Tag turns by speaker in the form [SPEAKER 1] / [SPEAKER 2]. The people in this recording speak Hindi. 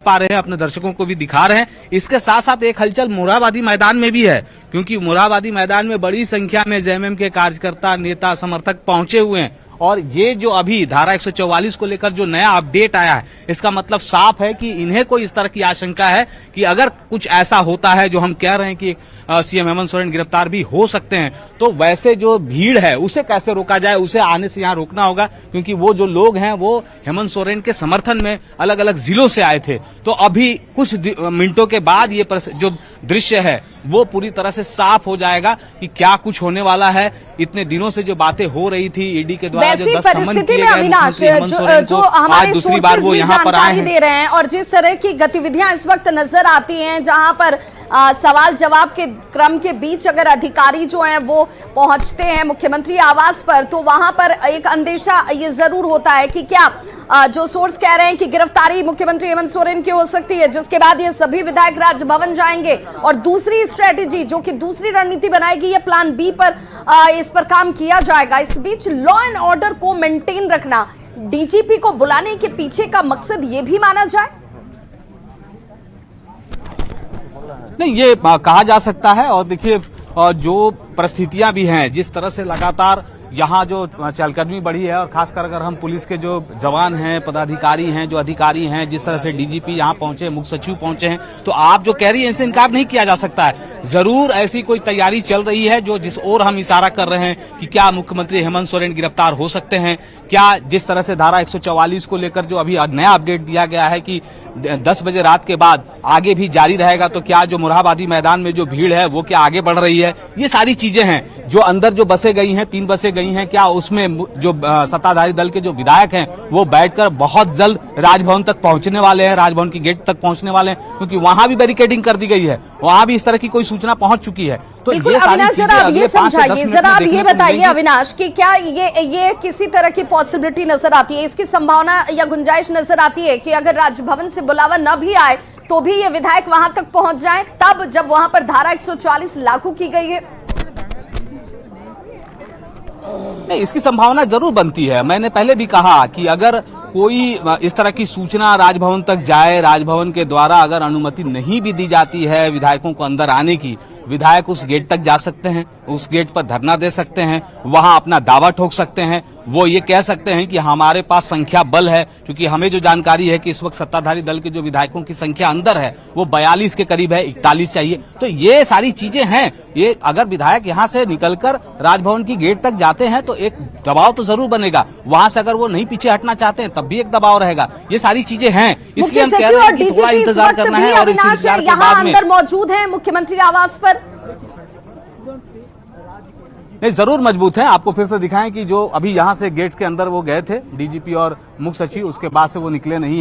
[SPEAKER 1] पा रहे हैं, अपने दर्शकों को भी दिखा रहे हैं। इसके साथ साथ एक हलचल मोरहाबादी मैदान में भी है, क्योंकि मोरहाबादी मैदान में बड़ी संख्या में जेएमएम के कार्यकर्ता, नेता, समर्थक पहुंचे हुए हैं। और ये जो अभी धारा 144 को लेकर जो नया अपडेट आया है, इसका मतलब साफ है कि इन्हें कोई इस तरह की आशंका है कि अगर कुछ ऐसा होता है जो हम कह रहे हैं कि सीएम हेमंत सोरेन गिरफ्तार भी हो सकते हैं, तो वैसे जो भीड़ है उसे कैसे रोका जाए, उसे आने से यहाँ रोकना होगा। क्योंकि वो जो लोग हैं वो हेमंत सोरेन के समर्थन में अलग अलग जिलों से आए थे। तो अभी कुछ मिनटों के बाद ये जो दृश्य है वो पूरी तरह से साफ हो जाएगा कि क्या कुछ होने वाला है। इतने दिनों से जो बातें हो रही थी ईडी के द्वारा जो 10 समन किए गए मुख्यमंत्री हेमंत सोरेन को, आज दूसरी बार वो यहाँ पर आए
[SPEAKER 2] दे रहे हैं। और जिस तरह की गतिविधियां इस वक्त नजर आती हैं, जहां पर सवाल जवाब के क्रम के बीच अगर अधिकारी जो हैं वो पहुंचते हैं मुख्यमंत्री आवास पर, तो वहां पर एक अंदेशा ये जरूर होता है कि क्या जो सोर्स कह रहे हैं कि गिरफ्तारी मुख्यमंत्री हेमंत सोरेन की हो सकती है, जिसके बाद ये सभी विधायक राजभवन जाएंगे। और दूसरी स्ट्रेटेजी जो कि दूसरी रणनीति बनाएगी, ये प्लान बी पर इस पर काम किया जाएगा। इस बीच लॉ एंड ऑर्डर को मेंटेन रखना डीजीपी को बुलाने के पीछे का मकसद ये भी माना जाए?
[SPEAKER 1] नहीं, ये कहा जा सकता है। और देखिए जो परिस्थितियां भी हैं, जिस तरह से लगातार यहाँ जो चहलकदमी बढ़ी है, और खासकर अगर हम पुलिस के जो जवान हैं, पदाधिकारी हैं, जो अधिकारी हैं, जिस तरह से डीजीपी यहाँ पहुंचे, मुख्य सचिव पहुंचे हैं, तो आप जो कह रही हैं इनसे इनकार नहीं किया जा सकता है। जरूर ऐसी कोई तैयारी चल रही है जो जिस ओर हम इशारा कर रहे हैं कि क्या मुख्यमंत्री हेमंत सोरेन गिरफ्तार हो सकते हैं। क्या जिस तरह से धारा 144 को लेकर जो अभी नया अपडेट दिया गया है कि 10 बजे रात के बाद आगे भी जारी रहेगा, तो क्या जो मोरहाबादी मैदान में जो भीड़ है वो क्या आगे बढ़ रही है। ये सारी चीजें हैं। जो अंदर जो बसें गई हैं, 3 बसें गई हैं, क्या उसमें जो सत्ताधारी दल के जो विधायक हैं वो बैठकर बहुत जल्द राजभवन तक पहुंचने वाले हैं, राजभवन की गेट तक पहुंचने वाले हैं, क्योंकि वहां भी बैरिकेडिंग कर दी गई है, वहां भी इस तरह की कोई सूचना पहुंच चुकी है। तो ये
[SPEAKER 2] अविनाश, जरा आप ये समझाइए, जरा आप ये बताइए अविनाश कि क्या ये किसी तरह की पॉसिबिलिटी नजर आती है, इसकी संभावना या गुंजाइश नजर आती है कि अगर राजभवन से बुलावा न भी आए तो भी ये विधायक वहां तक पहुंच जाएं, तब जब वहां पर धारा 144 लागू की गई है?
[SPEAKER 1] नहीं, इसकी संभावना जरूर बनती है। मैंने पहले भी कहा कि अगर कोई इस तरह की सूचना राजभवन तक जाए, राजभवन के द्वारा अगर अनुमति नहीं भी दी जाती है विधायकों को अंदर आने की, विधायक उस गेट तक जा सकते हैं, उस गेट पर धरना दे सकते हैं, वहां अपना दावा ठोक सकते हैं। वो ये कह सकते हैं कि हमारे पास संख्या बल है, क्योंकि हमें जो जानकारी है कि इस वक्त सत्ताधारी दल के जो विधायकों की संख्या अंदर है वो 42 के करीब है, 41 चाहिए। तो ये सारी चीजें हैं। ये अगर विधायक यहाँ से निकलकर राजभवन की गेट तक जाते हैं तो एक दबाव तो जरूर बनेगा। वहां से अगर वो नहीं पीछे हटना चाहते हैं तब भी एक दबाव रहेगा। ये सारी चीजें हैं, इसलिए हम कह रहे हैं कि थोड़ा इंतजार करना है। और इस इंतजार के बाद में
[SPEAKER 2] अंदर मौजूद है मुख्यमंत्री आवास पर?
[SPEAKER 1] नहीं, जरूर मजबूत है। आपको फिर से दिखाएं कि जो अभी यहाँ से गेट के अंदर वो गए थे डीजीपी और मुख्य सचिव, उसके बाद से वो निकले नहीं है।